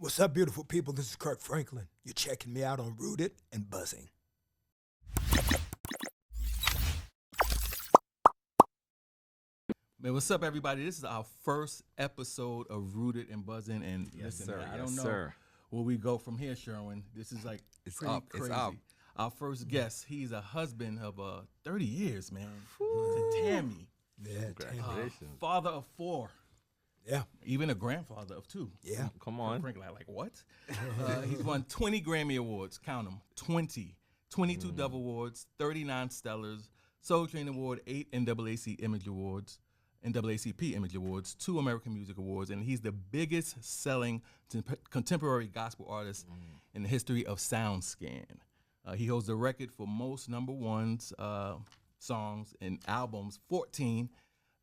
What's up, beautiful people? This is Kirk Franklin. You're checking me out on Rooted and Buzzing. Man, what's up, everybody? This is our first episode of Rooted and Buzzing, and listen, sir. man, I Yes, don't know sir. where we go from here, Sherwyn. This is like It's pretty up. It's crazy. up. Our first guest, he's a husband of 30 years, man, to Tammy, Yeah, Congratulations. father of 4, yeah, even a grandfather of 2. yeah. Come on. Franklin, like what? He's won 20 Grammy Awards, count them, 20, 22 Dove Awards, 39 Stellars, Soul Train Award, 8 NAACP Image Awards, 2 American Music Awards, and he's the biggest selling contemporary gospel artist in the history of SoundScan. He holds the record for most number ones songs and albums, 14,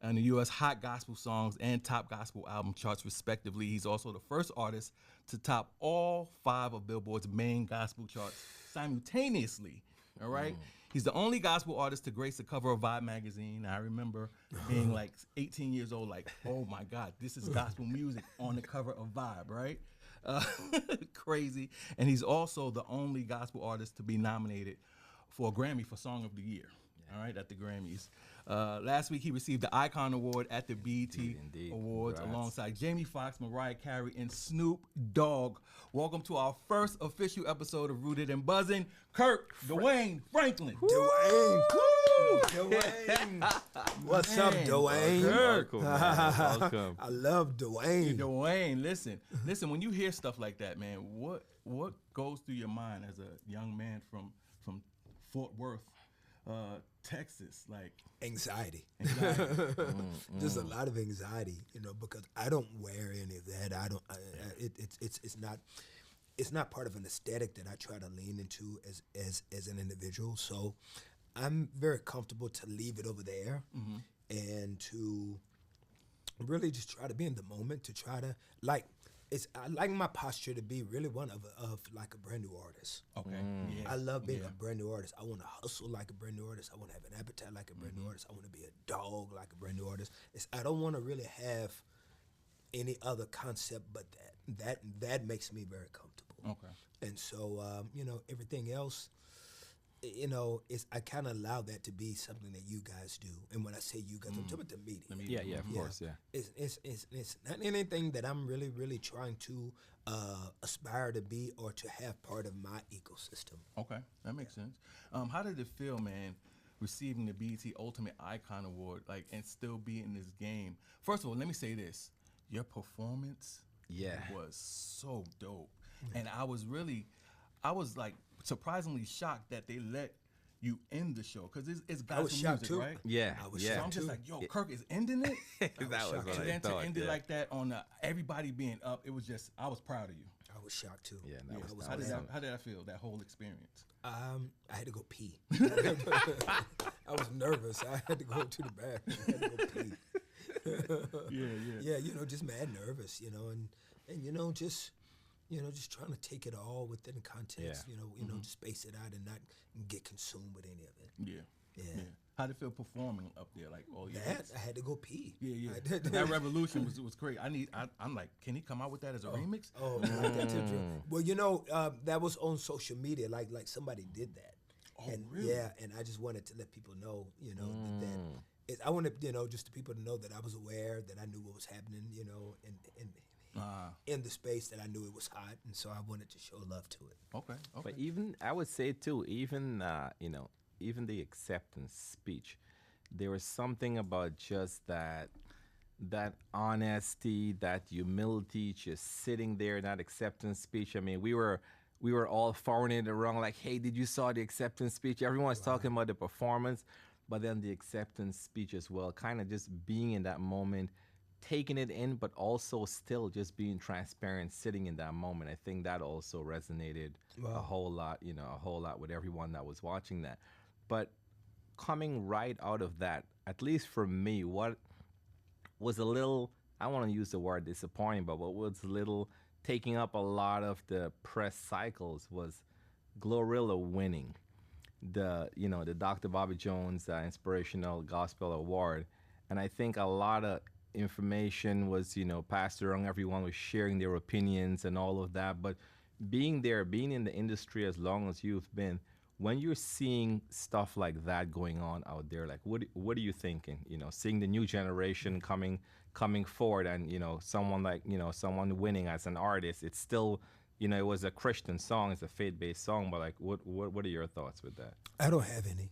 on the U.S. Hot Gospel Songs and Top Gospel Album charts, respectively. He's also the first artist to top all 5 of Billboard's main gospel charts simultaneously. All right? He's the only gospel artist to grace the cover of Vibe magazine. I remember being like 18 years old, like, oh my God, this is gospel music on the cover of Vibe, right? Crazy. And he's also the only gospel artist to be nominated for a Grammy for Song of the Year, all right, at the Grammys. Last week, he received the Icon Award at the BET Indeed. Awards Congrats. alongside Jamie Foxx, Mariah Carey, and Snoop Dogg. Welcome to our first official episode of Rooted and Buzzing, Kirk Dwayne Franklin. Dwayne. Dwayne. What's up, Dwayne? Welcome, man. Welcome. I love Dwayne. Dwayne, listen, when you hear stuff like that, man, what goes through your mind as a young man from Fort Worth, Texas, like Anxiety. anxiety? There's a lot of anxiety, because I don't wear any of that. I don't. It's not part of an aesthetic that I try to lean into as an individual. So I'm very comfortable to leave it over there and to really just try to be in the moment. To try to I like my posture to be really one of like a brand new artist. Okay. Yeah. I love being Yeah. a brand new artist. I want to hustle like a brand new artist. I want to have an appetite like a brand new artist. I want to be a dog like a brand new artist. I don't want to really have any other concept but that. That makes me very comfortable. Okay. And so, everything else, I kind of allow that to be something that you guys do. And when I say you guys, I'm talking about the media. Yeah, of course, yeah. It's not anything that I'm really, really trying to aspire to be or to have part of my ecosystem. Okay, that makes sense. How did it feel, man, receiving the BET Ultimate Icon Award, and still be in this game? First of all, let me say this: your performance, was so dope, and I was like surprisingly shocked that they let you end the show because it's I was gospel shocked music, too. right? Yeah, I was So yeah. I'm just too. like, yo, Kirk is ending it. That was shocked. what And I then to thought. end it like that on everybody being up, it was just, I was proud of you. I was shocked too. Yeah, Yeah. that was How did awesome. how did that feel? That whole experience. I had to go pee. I was nervous. I had to go to the bathroom. I had to go pee. Yeah. Yeah, just mad nervous, and just trying to take it all within the context, just space it out and not get consumed with any of it. Yeah. Yeah. How did it feel performing up there? Like, oh yeah. That I had to go pee. Yeah. I did. That revolution was great. I'm like, can he come out with that as a remix? Oh, no, that's a dream. Well, that was on social media. Like somebody did that. Oh, And really? yeah, and I just wanted to let people know, that I wanted, just the people to know that I was aware, that I knew what was happening, in the space, that I knew it was hot, and so I wanted to show love to it. Okay. But even I would say too, even the acceptance speech, there was something about just that honesty, that humility, just sitting there in that acceptance speech. I mean, we were all following it around like, hey, did you saw the acceptance speech? Everyone's talking about the performance, but then the acceptance speech as well, kind of just being in that moment, taking it in, but also still just being transparent, sitting in that moment. I think that also resonated a whole lot with everyone that was watching that. But coming right out of that, at least for me, what was a little, I want to use the word disappointing, but what was a little taking up a lot of the press cycles was Glorilla winning the Dr. Bobby Jones Inspirational Gospel Award. And I think a lot of information was, passed around. Everyone was sharing their opinions and all of that. But being there, being in the industry as long as you've been, when you're seeing stuff like that going on out there, like what are you thinking? Seeing the new generation coming forward, and someone like someone winning as an artist. It's still, it was a Christian song, it's a faith-based song, but like what are your thoughts with that? I don't have any.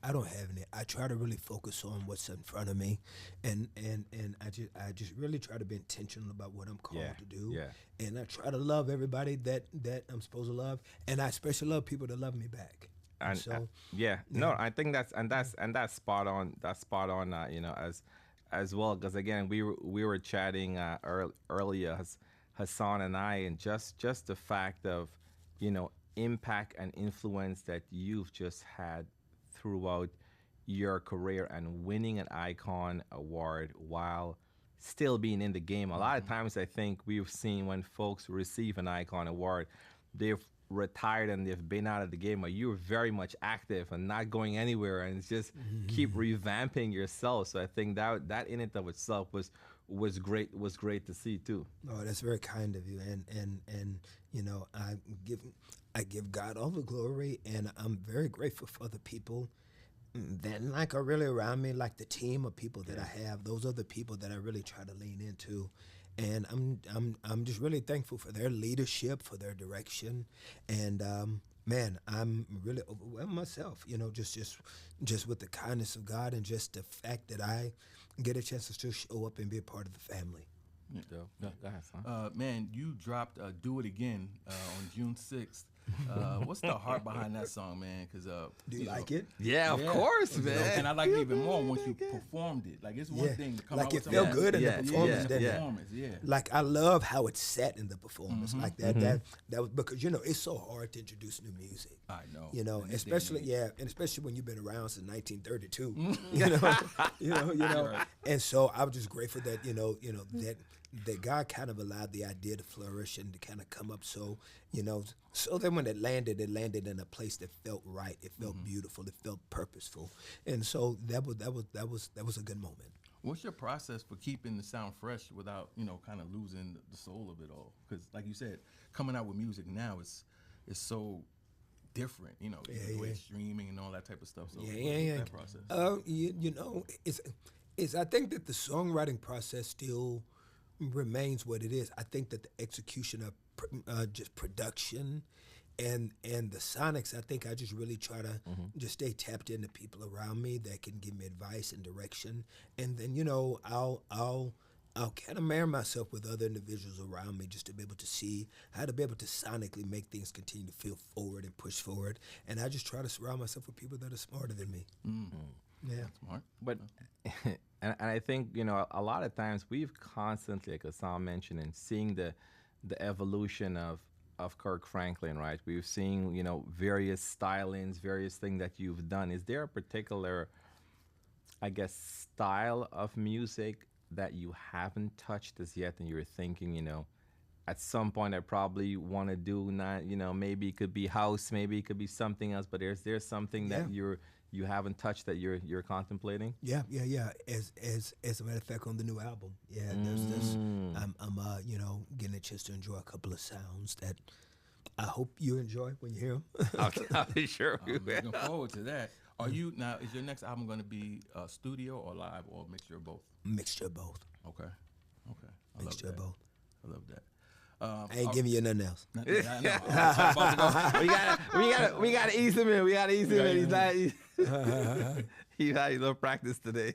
I don't have any. I try to really focus on what's in front of me, and I just really try to be intentional about what I'm called to do. Yeah. And I try to love everybody that I'm supposed to love, and I especially love people that love me back. And so no, I think that's spot on. That's spot on. As well, because again, we were chatting earlier, Hasan and I, and just the fact of impact and influence that you've just had throughout your career, and winning an Icon Award while still being in the game. A lot of times I think we've seen when folks receive an Icon Award, they've retired and they've been out of the game, but you're very much active and not going anywhere, and it's just keep revamping yourself. So I think that in and of itself was great to see too. Oh, that's very kind of you, and I give God all the glory, and I'm very grateful for the people that are really around me, like the team of people that I have. Those are the people that I really try to lean into, and I'm just really thankful for their leadership, for their direction, and man, I'm really overwhelmed myself, just with the kindness of God, and just the fact that I get a chance to still show up and be a part of the family. Go ahead, son. Man, you dropped "Do It Again" on June 6th. What's the heart behind that song, man? Because do you like it? Yeah, of course, man. And I like it even more once you performed it. Like, it's one thing to come out like with it felt something. good in the performance. Like, I love how it's set in the performance. Like that was because it's so hard to introduce new music. I know. Especially and especially when you've been around since 1932. Right. And so I was just grateful that that God kind of allowed the idea to flourish and to kind of come up. So so then when it landed in a place that felt right. It felt beautiful. It felt purposeful. And so that was a good moment. What's your process for keeping the sound fresh without kind of losing the soul of it all? Because like you said, coming out with music now is so different, the way it's streaming and all that type of stuff. So what's that process? It's I think that the songwriting process still remains what it is. I think that the execution of just production and the sonics, I think I just really try to just stay tapped into people around me that can give me advice and direction, and then I'll kind of marry myself with other individuals around me just to be able to see how to be able to sonically make things continue to feel forward and push forward, and I just try to surround myself with people that are smarter than me. Yeah, Smart. But and I think a lot of times we've constantly, like Hasan mentioned, and seeing the evolution of Kirk Franklin, right? We've seen various stylings, various things that you've done. Is there a particular, I guess, style of music that you haven't touched as yet, and you're thinking, at some point I probably want to do not, maybe it could be house, maybe it could be something else, but is there something that you haven't touched that you're contemplating? Yeah. As a matter of fact, on the new album, there's I'm getting a chance to enjoy a couple of sounds that I hope you enjoy when you hear them. I'll be sure. I'm looking forward to that. Are you now? Is your next album going to be studio or live or a mixture of both? Mixture of both. Okay. Mixture of both. I love that. I ain't giving you nothing else. I know. I was about to go. we gotta ease him in. He's not. He had a little practice today.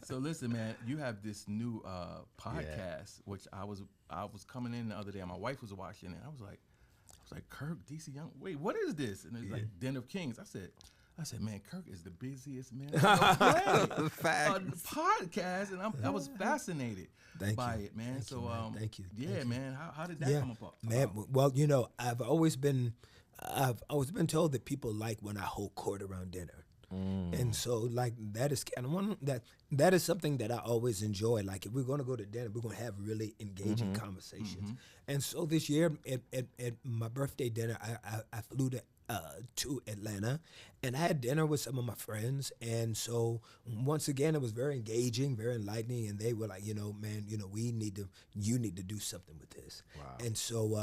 So listen, man, you have this new podcast, which I was coming in the other day, and my wife was watching it. I was like, Kirk, DC Young. Wait, what is this? And it's like Den of Kings. I said, man, Kirk is the busiest man on the planet. Podcast, and I was fascinated by it, man. Thank you. Yeah, man. How did that come about? Man, well, I've always been told that people like when I hold court around dinner. And so, like, that is kind of that is something that I always enjoy. Like, if we're going to go to dinner, we're going to have really engaging conversations. And so this year at my birthday dinner, I flew to to Atlanta, and I had dinner with some of my friends. And so once again, it was very engaging, very enlightening. And they were like, man, you need to do something with this. Wow. And so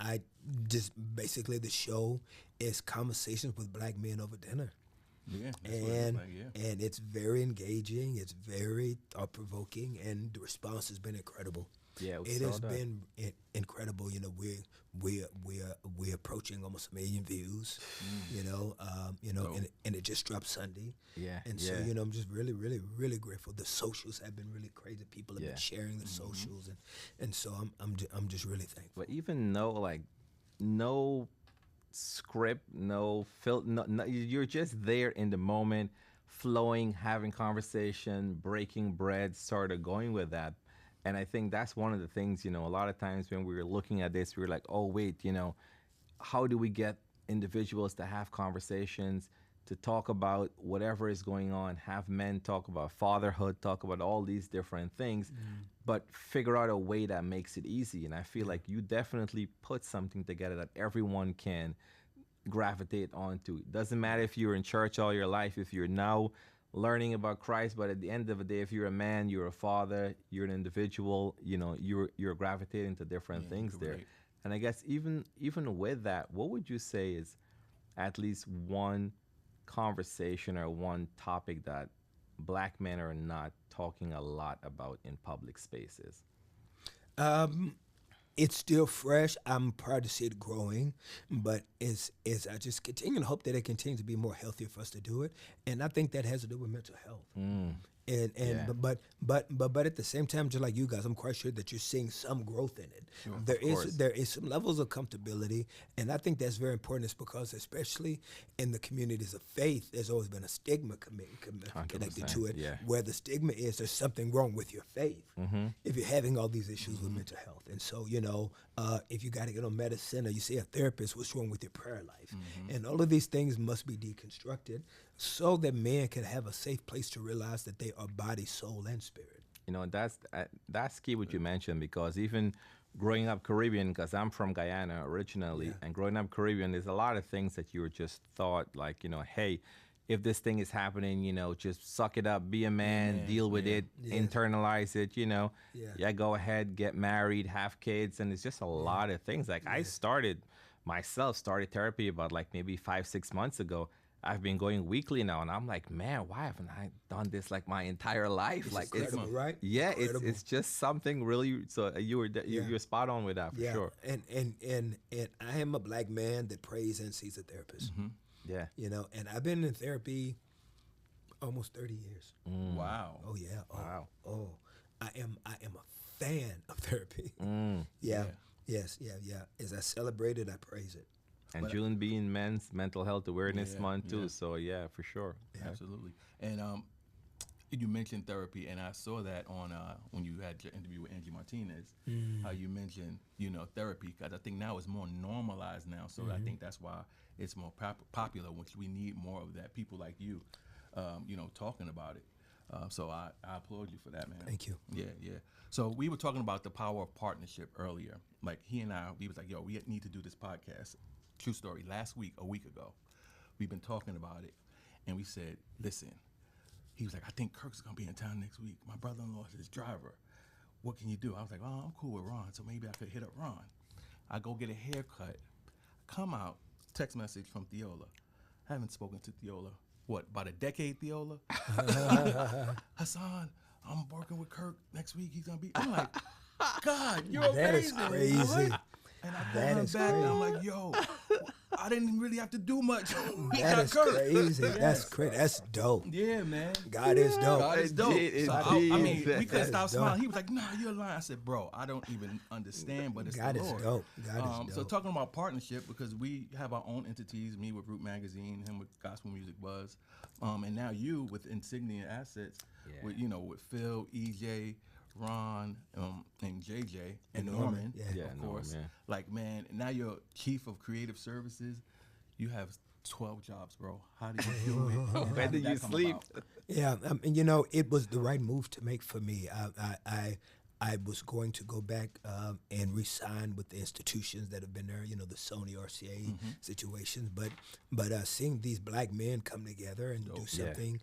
I just basically the show is conversations with black men over dinner. Yeah, that's what it's like, yeah. And it's very engaging. It's very thought provoking, and the response has been incredible. Yeah, we it saw has that. been incredible. We're approaching almost 1 million views. And it just dropped Sunday. Yeah, And so I'm just really, really, really grateful. The socials have been really crazy. People have been sharing the socials, and so I'm just really thankful. But even no script, no you're just there in the moment, flowing, having conversation, breaking bread, sort of going with that. And I think that's one of the things, a lot of times when we were looking at this, we were like, oh, wait, how do we get individuals to have conversations, to talk about whatever is going on, have men talk about fatherhood, talk about all these different things, but figure out a way that makes it easy. And I feel like you definitely put something together that everyone can gravitate onto. It doesn't matter if you're in church all your life, if you're now learning about Christ, but at the end of the day, if you're a man, you're a father, you're an individual, you're gravitating to different things there. Right. And I guess even with that, what would you say is at least one conversation or one topic that black men are not talking a lot about in public spaces? It's still fresh. I'm proud to see it growing, but is I just continue to hope that it continues to be more healthier for us to do it, and I think that has to do with mental health. But at the same time, just like you guys, I'm quite sure that you're seeing some growth in it. Sure, There is some levels of comfortability, and I think that's very important. It's because especially in the communities of faith, there's always been a stigma connected to it, where the stigma is there's something wrong with your faith if you're having all these issues with mental health. And so if you got to get on medicine or you see a therapist, what's wrong with your prayer life? And all of these things must be deconstructed so that men can have a safe place to realize that they are body, soul, and spirit. That's key what you mentioned, because even growing up Caribbean, because I'm from Guyana originally, and growing up Caribbean, there's a lot of things that you were just thought like, hey, if this thing is happening, just suck it up, be a man, deal with it, internalize it, go ahead, get married, have kids. And it's just a lot of things. Like I started therapy about like maybe 5-6 months ago. I've been going weekly now, and I'm like, man, why haven't I done this like my entire life? It's like incredible, right? Yeah, Incredible. it's just something really. So you're spot on with that for sure. And I am a black man that prays and sees a therapist. Yeah. And I've been in therapy almost 30 years. Wow. Oh yeah. Wow. Oh, I am a fan of therapy. Yeah. Yes. As I celebrate it, I praise it. And June being Men's Mental Health Awareness Month too. So yeah, for sure. Absolutely. And you mentioned therapy, and I saw that on when you had your interview with Angie Martinez, how you mentioned, therapy, because I think now it's more normalized now. So I think that's why it's more popular, which we need more of that. People like you, talking about it. So I applaud you for that, man. Thank you. Yeah. So we were talking about the power of partnership earlier. Like he and I, we was like, yo, we need to do this podcast. True story. A week ago, we've been talking about it, and we said, listen, he was like, I think Kirk's gonna be in town next week. My brother-in-law is his driver. What can you do? I was like, oh, I'm cool with Ron, so maybe I could hit up Ron. I go get a haircut, come out, text message from Theola. I haven't spoken to Theola, about a decade, Theola? Hasan, I'm working with Kirk next week. He's gonna be, I'm like, God, you're amazing. That is crazy. What? And I call him back, and I'm like, yo, I didn't really have to do much. That is crazy. That's crazy. That's dope. Yeah, man. God is dope. God is dope. Indeed, So indeed. we couldn't stop dope. smiling. He was like, nah, you're lying. I said, bro, I don't even understand, but it's God the is Lord. dope. God is dope. So talking about partnership, because we have our own entities, me with Root Magazine, him with Gospel Music Buzz, and now you with Insignia Assets, with Phil, EJ, Ron, and JJ, and Norman, of course. Norman. Like, man, now you're chief of creative services. You have 12 jobs, bro. How do you do it? When do you sleep? Yeah, it was the right move to make for me. I was going to go back and re-sign with the institutions that have been there, you know, the Sony RCA situations. But seeing these black men come together and do something,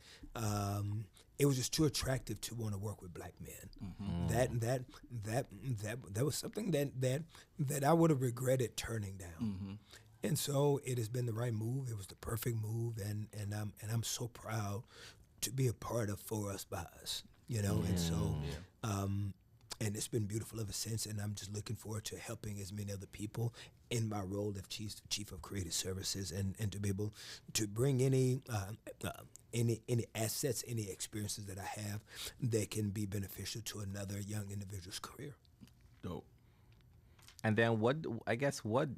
it was just too attractive to want to work with black men. That was something that I would have regretted turning down. And so it has been the right move. It was the perfect move, and I'm so proud to be a part of For Us By Us, you know. And so, and it's been beautiful ever since. And I'm just looking forward to helping as many other people in my role of chief of creative services, and to be able to bring any assets, any experiences that I have that can be beneficial to another young individual's career. Dope. And then what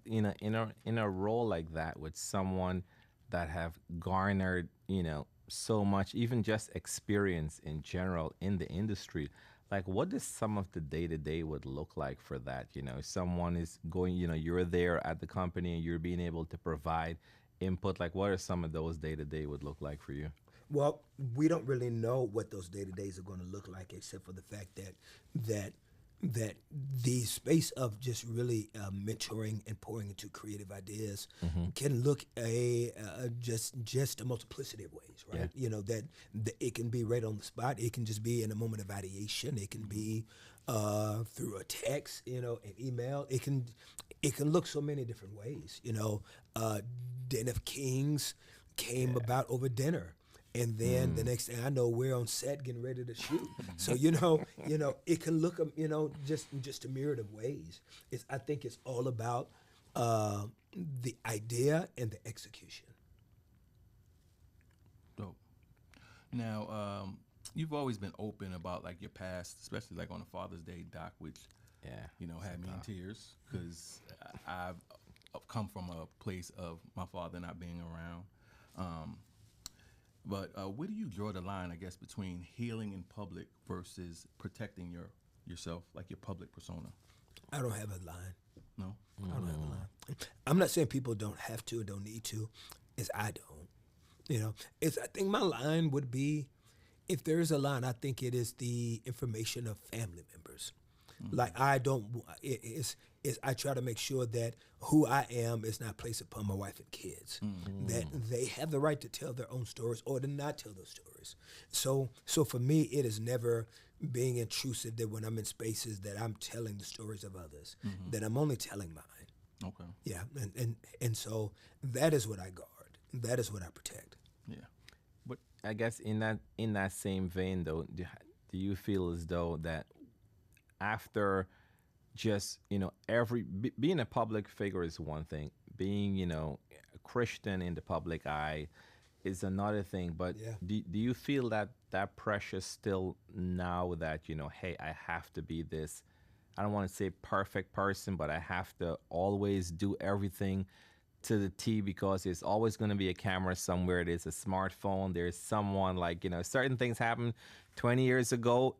in a role like that with someone that have garnered, so much, even just experience in general in the industry, like what does some of the day-to-day would look like for that? Someone is going, you're there at the company and you're being able to provide input. Like what are some of those day-to-day would look like for you? Well, we don't really know what those day-to-days are going to look like, except for the fact that the space of just really mentoring and pouring into creative ideas can look just a multiplicity of ways, right? Yeah. That it can be right on the spot. It can just be in a moment of ideation. It can be through a text, an email. It can look so many different ways. Den of Kings came about over dinner. And then the next thing I know, we're on set getting ready to shoot. So it can look, just a myriad of ways. I think it's all about the idea and the execution. Dope. Now, you've always been open about like your past, especially like on a Father's Day doc, which had me in tears because I've come from a place of my father not being around. But where do you draw the line, I guess, between healing in public versus protecting yourself, like your public persona? I don't have a line. No? I don't have a line. I'm not saying people don't have to or don't need to. It's I don't. I think my line would be, if there is a line, I think it is the information of family members. Like I try to make sure that who I am is not placed upon my wife and kids. That they have the right to tell their own stories or to not tell those stories. So for me, it is never being intrusive that when I'm in spaces that I'm telling the stories of others, that I'm only telling mine. Okay. Yeah, and so that is what I guard. That is what I protect. Yeah. But I guess in that same vein, though, do you feel as though that after just being a public figure is one thing, being a Christian in the public eye is another thing, but do you feel that pressure still now that hey, I have to be this, I don't want to say perfect person, but I have to always do everything to the T because there's always going to be a camera somewhere, there's a smartphone, there's someone, like certain things happened 20 years ago,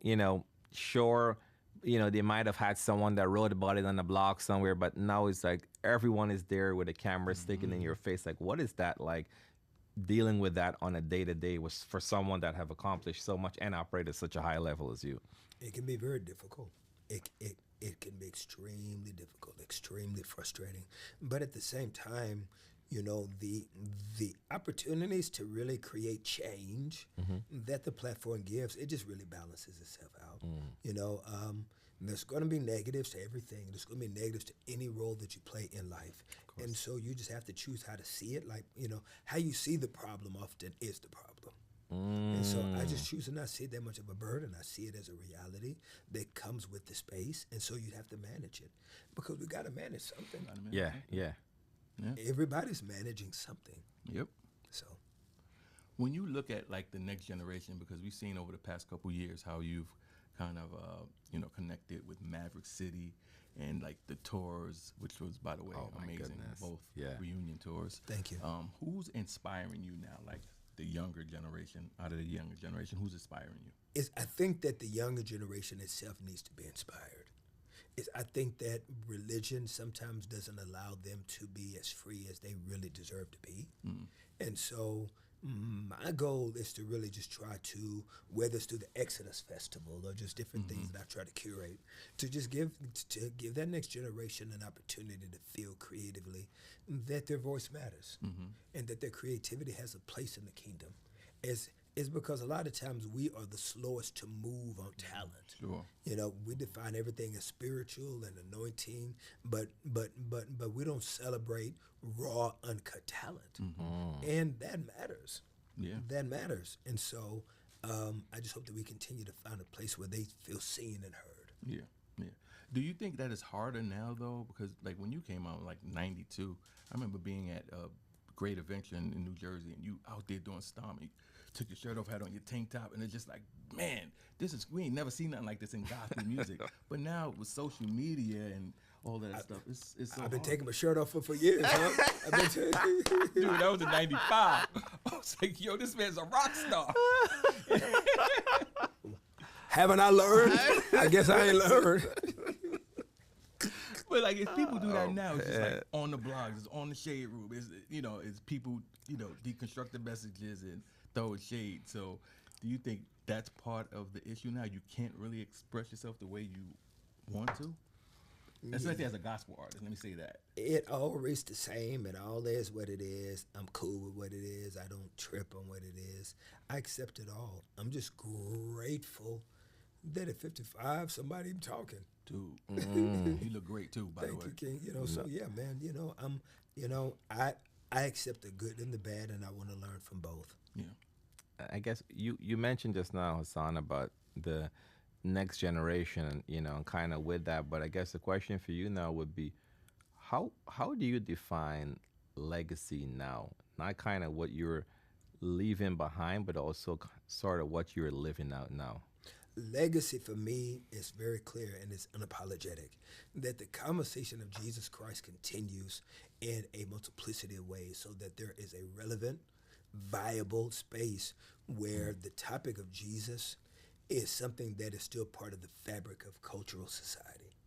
sure, they might have had someone that wrote about it on the blog somewhere, but now it's like everyone is there with a camera sticking in your face. Like, what is that like, dealing with that on a day-to-day was for someone that have accomplished so much and operate at such a high level as you? It can be very difficult. It can be extremely difficult, extremely frustrating. But at the same time, the opportunities to really create change that the platform gives, it just really balances itself out. There's going to be negatives to everything. There's going to be negatives to any role that you play in life. And so you just have to choose how to see it. Like, how you see the problem often is the problem. And so I just choose to not see it that much of a burden. I see it as a reality that comes with the space. And so you have to manage it because we got to manage something. Yeah. Everybody's managing something. Yep. So when you look at like the next generation, because we've seen over the past couple of years how you've kind of connected with Maverick City and like the tours, which was, by the way, amazing. Goodness. Both reunion tours. Thank you. Who's inspiring you now? Like the younger generation, out of the younger generation, who's inspiring you? I think that the younger generation itself needs to be inspired. I think that religion sometimes doesn't allow them to be as free as they really deserve to be. And so My goal is to really just try to, whether it's through the Exodus Festival or just different things that I try to curate, to just give that next generation an opportunity to feel creatively that their voice matters and that their creativity has a place in the kingdom. Is because a lot of times we are the slowest to move on talent. Sure. You know, we define everything as spiritual and anointing, but we don't celebrate raw, uncut talent, and that matters. Yeah. That matters. And so, I just hope that we continue to find a place where they feel seen and heard. Yeah, yeah. Do you think that is harder now though? Because like when you came out like '92, I remember being at a Great Adventure in New Jersey, and you out there doing stomach. Took your shirt off, had on your tank top, and it's just like, man, we ain't never seen nothing like this in gospel music. But now with social media and all that stuff, it's so I've been hard. taking my shirt off for years, huh? Dude, that was in '95. I was like, yo, this man's a rock star. Haven't I learned? I guess I ain't learned. But like, if people do that now, it's just like on the blogs, it's on the shade room, it's people, deconstructing messages and throwing shade. So, do you think that's part of the issue now? You can't really express yourself the way you want to, especially as a gospel artist. Let me say that. It always the same. It all is what it is. I'm cool with what it is. I don't trip on what it is. I accept it all. I'm just grateful that at 55, somebody even talking. Dude, you look great too, by the way. Thank you, King. So yeah, man. I accept the good and the bad, and I want to learn from both. Yeah. I guess you mentioned just now, Hasan, about the next generation, and kind of with that. But I guess the question for you now would be, how do you define legacy now? Not kind of what you're leaving behind, but also sort of what you're living out now. Legacy for me is very clear and it's unapologetic that the conversation of Jesus Christ continues in a multiplicity of ways so that there is a relevant, viable space where the topic of Jesus is something that is still part of the fabric of cultural society.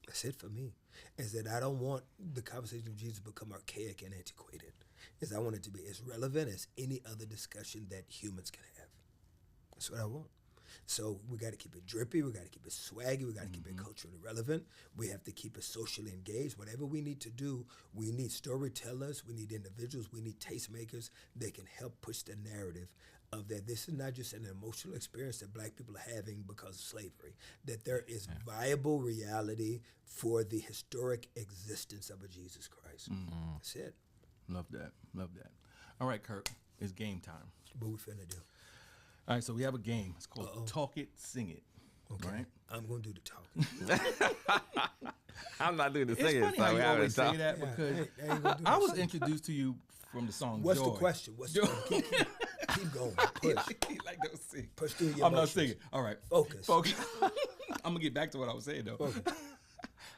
That's it for me. Is that I don't want the conversation of Jesus to become archaic and antiquated. Is I want it to be as relevant as any other discussion that humans can have. That's what I want. So we got to keep it drippy. We got to keep it swaggy. We got to keep it culturally relevant. We have to keep it socially engaged. Whatever we need to do, we need storytellers. We need individuals. We need tastemakers that can help push the narrative of that this is not just an emotional experience that black people are having because of slavery, that there is viable reality for the historic existence of a Jesus Christ. That's it. Love that. Love that. All right, Kirk, it's game time. What we finna do? All right, so we have a game. It's called Talk It, Sing It. Okay. Right? I'm going to do the talking. I'm not doing the It's singing. funny how you always say that Yeah, because I ain't gonna do I that. was introduced to you from the song What's Joy. the question? What's the question? Keep going. Push. He like those sing. Push through your I'm not emotions. singing. All right. Focus. I'm going to get back to what I was saying, though.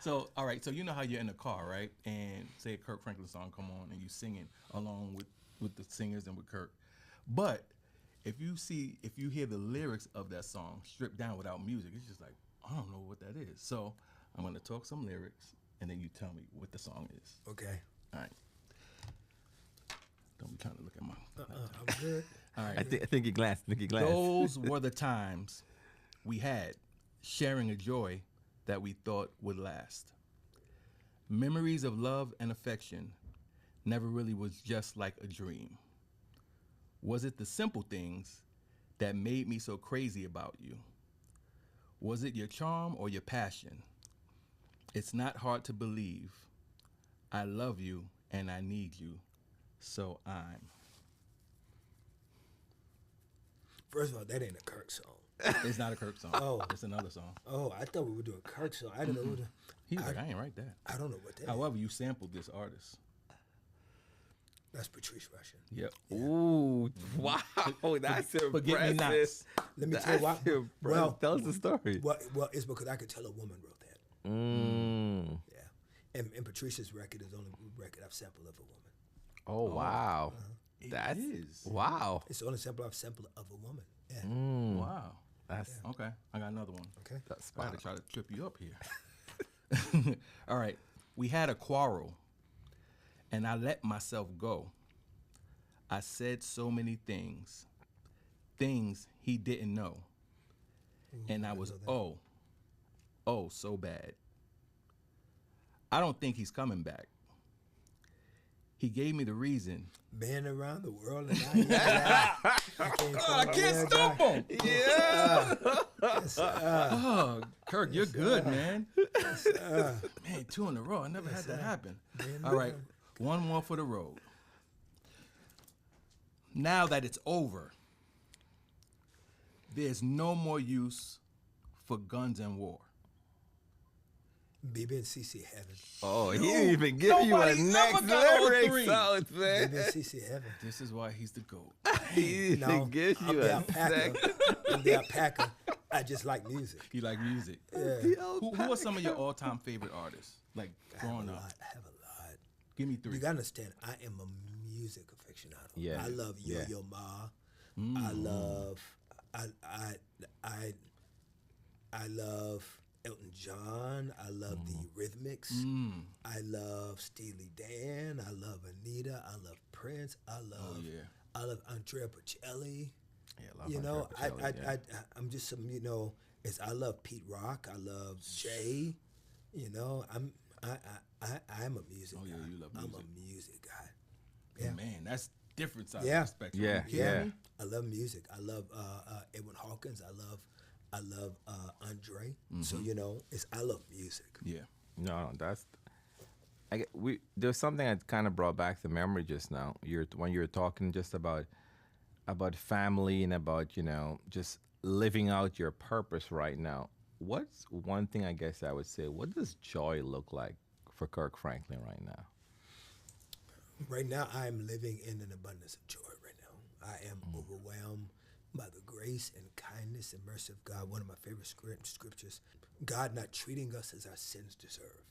So, all right. So, you know how you're in the car, right? And say a Kirk Franklin song come on and you singing along with the singers and with Kirk. But if you hear the lyrics of that song stripped down without music, it's just like, I don't know what that is. So I'm going to talk some lyrics, and then you tell me what the song is. Okay. All right. Don't be trying to look at my... I'm good. All right. I think he glanced. Those were the times we had, sharing a joy that we thought would last. Memories of love and affection never really was just like a dream. Was it the simple things that made me so crazy about you? Was it your charm or your passion? It's not hard to believe. I love you and I need you, so I'm. First of all, that ain't a Kirk song. It's not a Kirk song. Oh. It's another song. Oh, I thought we were doing a Kirk song. I didn't know. He's like, I ain't write that. I don't know what that is. However, you sampled this artist. That's Patrice Rushen. Yep. Ooh, wow, that's impressive. Forget me nots. Let me tell you why. That's impressive. Well, Tell us the story. well, it's because I could tell a woman wrote that. Yeah. And Patrice's record is the only record I've sampled of a woman. Oh, wow. It That's is. wow. It's the only sample I've sampled of a woman. Yeah. Wow. That's Okay, I got another one. Okay. that's I spot had to on. try to trip you up here. All right. We had a quarrel, and I let myself go. I said so many things he didn't know. And I was, so bad. I don't think he's coming back. He gave me the reason. Been around the world and I can't stop him. Yeah. Oh, Kirk, you're good, man. Man, 2 in a row. I never had that happen. All right, one more for the road. Now that it's over, there's no more use for guns and war. BB and CC Heaven. Oh, he didn't even give you a next lyrics out, man. BB and CC Heaven. This is why he's the GOAT. He didn't give you a alpaca. I'm the alpaca. I just like music. You like music? Yeah. Who are some of your all-time favorite artists? Like growing up? I have a lot. Give me 3. You gotta understand, I am a music aficionado. Yeah. I love Yo-Yo Ma. I love Elton John. I love the Rhythmics. I love Steely Dan. I love Anita. I love Prince. I love Andrea Bocelli. Yeah, I'm just some, I love Pete Rock. I love Jay. I'm a music guy. You love music. I'm a music guy. Yeah. Man, that's different side of the spectrum. Yeah. I love music. I love Edwin Hawkins. I love Andre. So I love music. Yeah. No, there's something that kind of brought back the memory just now. When you were talking just about family and about just living out your purpose right now. What's one thing I guess I would say? What does joy look like for Kirk Franklin right now? Right now, I am living in an abundance of joy. Right now, I am overwhelmed by the grace and kindness and mercy of God. One of my favorite scriptures: God not treating us as our sins deserve.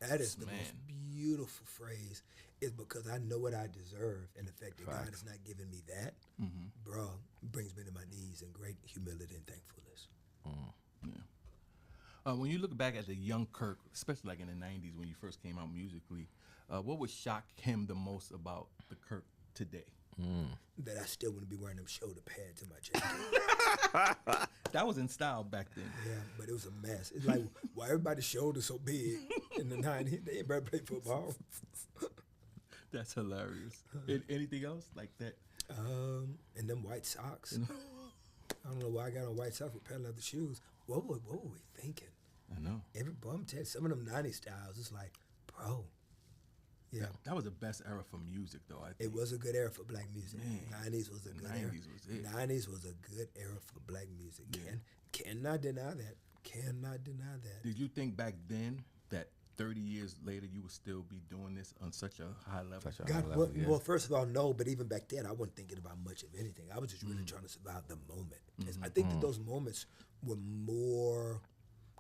That is the most beautiful phrase. Is because I know what I deserve, and the fact that God has not given me that, bro, brings me to my knees in great humility and thankfulness. When you look back at the young Kirk, especially like in the 90s when you first came out musically, what would shock him the most about the Kirk today? That I still wouldn't be wearing them shoulder pads in my jacket. That was in style back then. Yeah, but it was a mess. It's like, why everybody's shoulders so big in the 90s? They ain't better play football. That's hilarious. Anything else like that? And them white socks. I don't know why I got on white socks with patent leather shoes. What were we thinking? I know. I'm telling you, some of them 90s styles, it's like, bro. Yeah. That was the best era for music, though, I think. It was a good era for black music. Man, 90s was a good era. 90s was it. 90s was a good era for black music. Yeah. Cannot deny that. Cannot deny that. Did you think back then that 30 years later you would still be doing this on such a high level? Well, first of all, no, but even back then I wasn't thinking about much of anything. I was just really trying to survive the moment. I think that those moments were more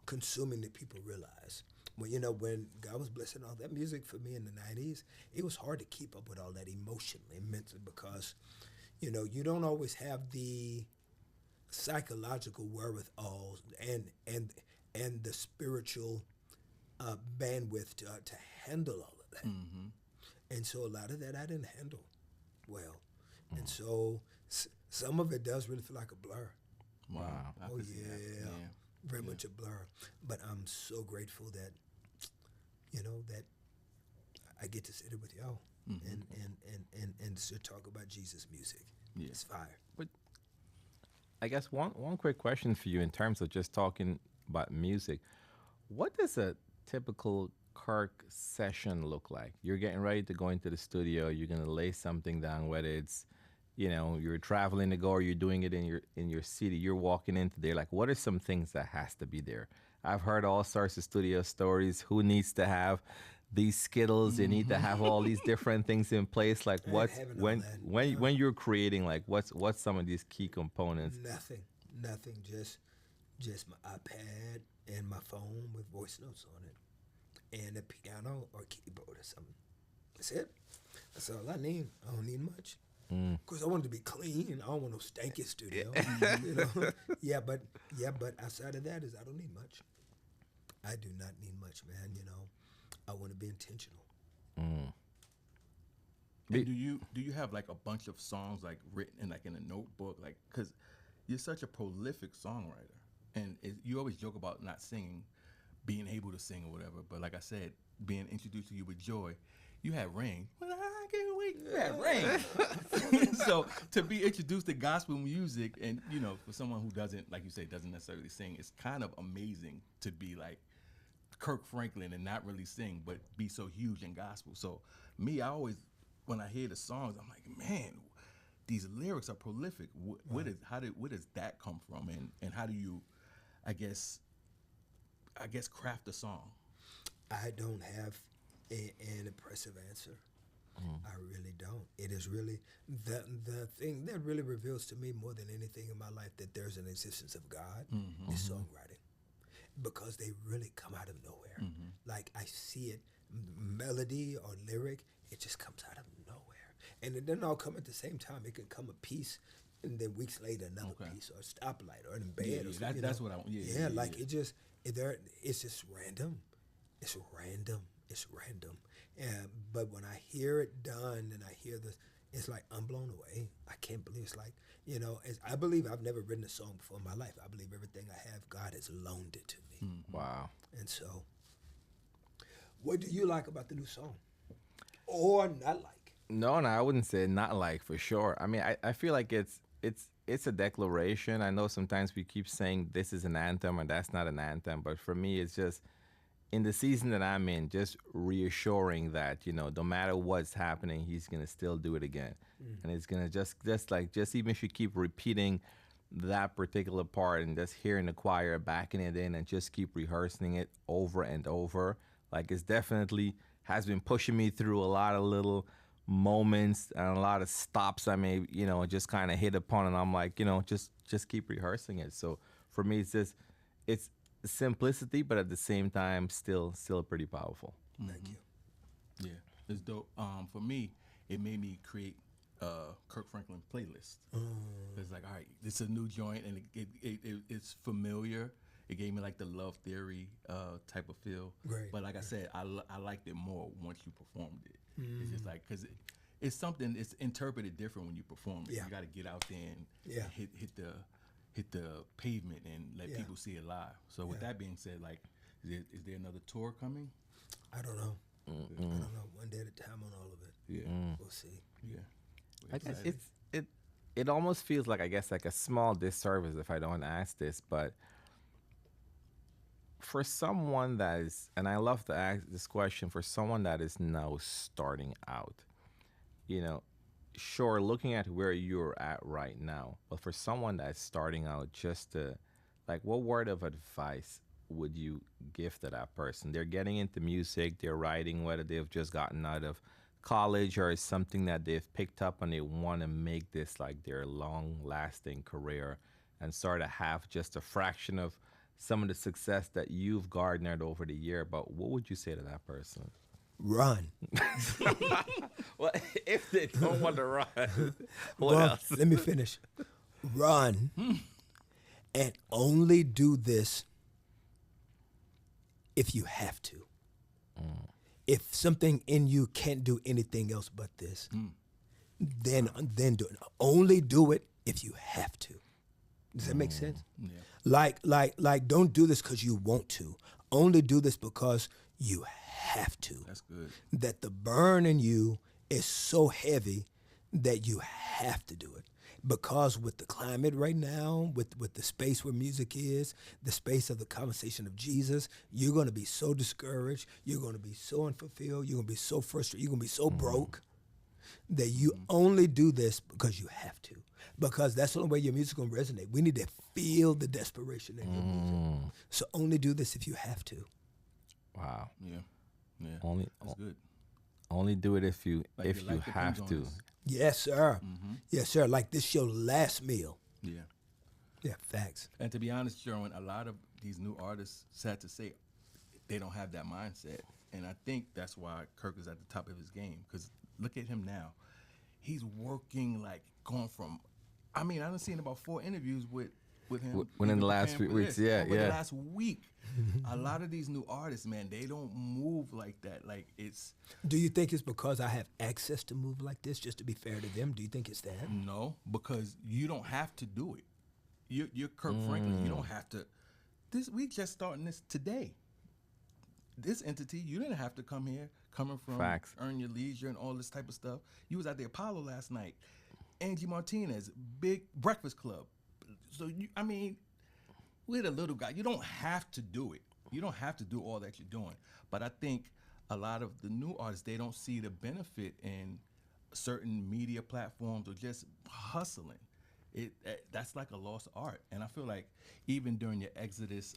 consuming than people realize. When God was blessing all that music for me in the 90s, it was hard to keep up with all that emotionally and mentally because, you don't always have the psychological wherewithal and the spiritual bandwidth to handle all of that. And so a lot of that I didn't handle well. And so some of it does really feel like a blur. Wow. Oh, yeah. Very much a blur. But I'm so grateful that, that I get to sit here with y'all and to talk about Jesus music. Yeah. It's fire. But I guess one quick question for you in terms of just talking about music. What does a typical Kirk session look like? You're getting ready to go into the studio. You're going to lay something down, whether it's, you're traveling to go or you're doing it in your city. You're walking into there. Like, what are some things that has to be there? I've heard all sorts of studio stories. Who needs to have these Skittles? They need to have all these different things in place. Like, when you're creating, like, what's some of these key components? Nothing. Just my iPad and my phone with voice notes on it, and a piano or keyboard or something. That's it. That's all I need. I don't need much. Of course, I want it to be clean. I don't want no stanky studio. Yeah, but outside of that I don't need much. I do not need much, man. I want to be intentional. And do you have like a bunch of songs like written in a notebook, like, because you're such a prolific songwriter, and you always joke about not singing, being able to sing or whatever, but like I said, being introduced to you with Joy, you had Ring. When I can't wait, you had Ring. So to be introduced to gospel music, and for someone who doesn't, like you say, doesn't necessarily sing, it's kind of amazing to be like Kirk Franklin and not really sing, but be so huge in gospel. So me, I always, when I hear the songs, I'm like, man, these lyrics are prolific. Where does that come from, and how do you, I guess, craft a song? I don't have an impressive answer. I really don't. It is really the thing that really reveals to me more than anything in my life that there's an existence of God is songwriting, because they really come out of nowhere. Like I see it, melody or lyric, it just comes out of nowhere. And it doesn't all come at the same time. It can come a piece, and then weeks later another piece, or a stoplight, or in bed. Yeah, that's what I want. It just it's just random. It's random. It's random. But when I hear it done and I hear this, it's like I'm blown away. I can't believe it's like I believe I've never written a song before in my life. I believe everything I have, God has loaned it to me. Wow. And so, what do you like about the new song, or not like? No, I wouldn't say not like, for sure. I mean, I feel like it's a declaration. I know sometimes we keep saying this is an anthem and that's not an anthem, but for me, it's just in the season that I'm in, just reassuring that no matter what's happening, He's gonna still do it again, and it's gonna just even if you keep repeating that particular part and just hearing the choir backing it in and just keep rehearsing it over and over, like it's definitely has been pushing me through a lot of little moments and a lot of stops I may just kind of hit upon, and I'm like just keep rehearsing it. So for me, it's simplicity, but at the same time still pretty powerful. Thank you. Yeah, it's dope. For me, it made me create Kirk Franklin playlist. It's like, all right, this is a new joint, and it's familiar. It gave me like the Love Theory type of feel. Great. But like I said, I liked it more once you performed it. It's just like, because it's something, it's interpreted different when you perform it. Yeah. You got to get out there and hit the pavement and let people see it live. So with that being said, like, is there another tour coming? I don't know. I don't know. One day at a time on all of it. Yeah. We'll see. Yeah. I guess it almost feels like, I guess, like a small disservice if I don't ask this, but for someone that is, and I love to ask this question, for someone that is now starting out, sure, looking at where you're at right now, but for someone that's starting out, just to, like, what word of advice would you give to that person? They're getting into music, they're writing, whether they've just gotten out of college or it's something that they've picked up and they want to make this like their long-lasting career and sort of have just a fraction of some of the success that you've garnered over the year. But what would you say to that person? Run. Well, if they don't want to run, what else? Let me finish. Run, and only do this if you have to. If something in you can't do anything else but this, then do it. Only do it if you have to. Does that make sense? Yeah. Like, don't do this because you want to. Only do this because you have to. That's good. That the burn in you is so heavy that you have to do it. Because with the climate right now, with the space where music is, the space of the conversation of Jesus, you're going to be so discouraged. You're going to be so unfulfilled. You're going to be so frustrated. You're going to be so broke that you only do this because you have to. Because that's the only way your music's going to resonate. We need to feel the desperation in your music. So only do this if you have to. Wow. Yeah. Yeah. That's good. Only do it if you Like your life have depends to. on this. Yes, sir. Yes, sir. Like this your last meal. Yeah. Yeah, facts. And to be honest, Sherwyn, a lot of these new artists, sad to say, they don't have that mindset. And I think that's why Kirk is at the top of his game. Because look at him now. He's working, like, going from, I mean, I've seen about 4 interviews with with him Within the even last preparing few for weeks, this. yeah, Over yeah. the last week. A lot of these new artists, man, they don't move like that. Like it's Do you think it's because I have access to move like this, just to be fair to them? Do you think it's that? no, because you don't have to do it. You're Kirk Franklin. You don't have to. We just starting this today. This entity, you didn't have to come here, coming from Facts. Earn Your Leisure and all this type of stuff. You was at the Apollo last night. Angie Martinez, Big Breakfast Club. So I mean, we're the little guy. You don't have to do it. You don't have to do all that you're doing. But I think a lot of the new artists, they don't see the benefit in certain media platforms or just hustling. That's like a lost art. And I feel like even during your Exodus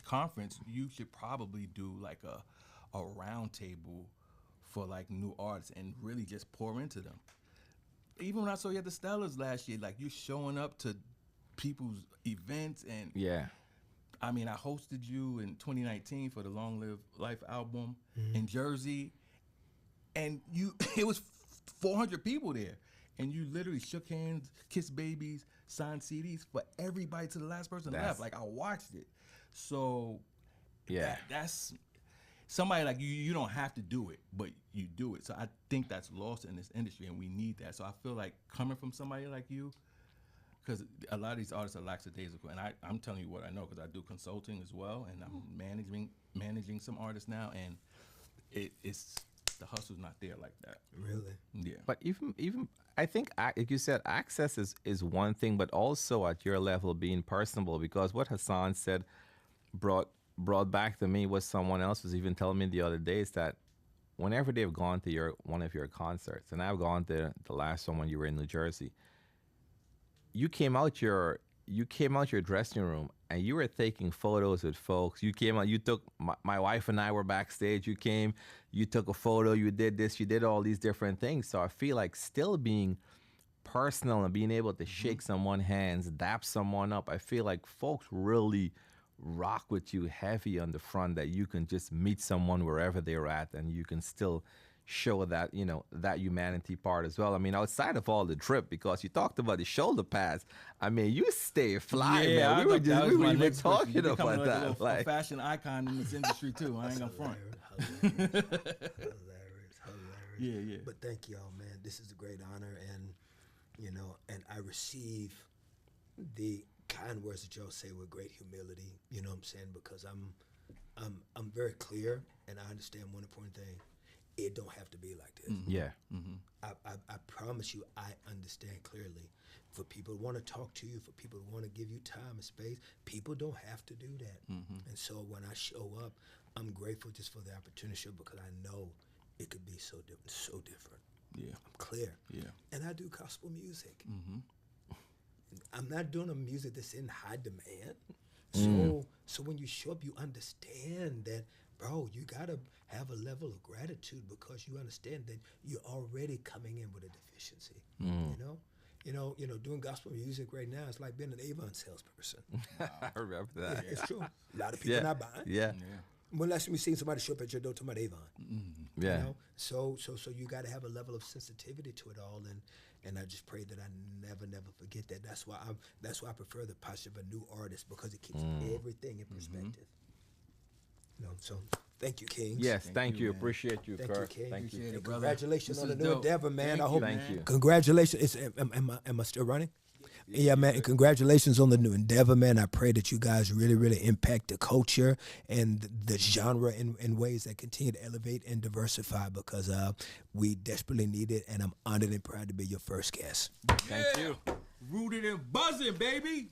conference, you should probably do like a round table for like new artists and really just pour into them. Even when I saw you at the Stellars last year, like you showing up to people's events and Yeah. I mean, I hosted you in 2019 for the Long Live Life album in Jersey, and it was 400 people there, and you literally shook hands, kissed babies, signed CDs for everybody to the last person left. Like I watched it, so Yeah. that's somebody like you. You don't have to do it, but you do it. So I think that's lost in this industry, and we need that. So I feel like coming from somebody like you. Because a lot of these artists are lackadaisical, and I'm telling you what I know because I do consulting as well, and I'm managing some artists now, and it's the hustle's not there like that. Really? Yeah. But even I think, like you said, access is one thing, but also at your level being personable, because what Hasan said brought back to me what someone else was even telling me the other day, is that whenever they've gone to one of your concerts, and I've gone to the last one when you were in New Jersey, you came out your dressing room and you were taking photos with folks. You came out, you took, my wife and I were backstage. You came, you took a photo, you did this, you did all these different things. So I feel like still being personal and being able to shake someone's hands, dap someone up. I feel like folks really rock with you heavy on the front, that you can just meet someone wherever they're at and you can still show that, that humanity part as well. I mean, outside of all the drip, because you talked about the shoulder pads, I mean, you stay fly, man. We were even talking about that. Like a fashion icon in this industry too. I ain't gonna front. Hilarious. Yeah. But thank y'all, man. This is a great honor, and and I receive the kind words that y'all say with great humility. You know what I'm saying? Because I'm very clear, and I understand one important thing. It don't have to be like this. Yeah. I promise you, I understand clearly. For people who want to talk to you, for people who want to give you time and space, people don't have to do that. And so when I show up, I'm grateful just for the opportunity, because I know it could be so different. Yeah. I'm clear. Yeah. And I do gospel music. I'm not doing a music that's in high demand. So when you show up, you understand that, bro, you gotta have a level of gratitude, because you understand that you're already coming in with a deficiency. Doing gospel music right now is like being an Avon salesperson. I remember that. Yeah, it's true. A lot of people not buying. Yeah. When last time you seen somebody show up at your door talking about Avon? Yeah. So you got to have a level of sensitivity to it all, and I just pray that I never forget that. That's why I prefer the posture of a new artist, because it keeps everything in perspective. So thank you, Kings. Yes, thank you. Appreciate you, Thank Kirk. you, King. Thank you. Appreciate it, brother. Congratulations This on the is new dope. endeavor, man. Thank I hope. you, man. Thank you. Congratulations. Am I still running? Yeah, man. And congratulations on the new endeavor, man. I pray that you guys really, really impact the culture and the genre in ways that continue to elevate and diversify, because we desperately need it. And I'm honored and proud to be your first guest. Thank you. Rooted and buzzing, baby.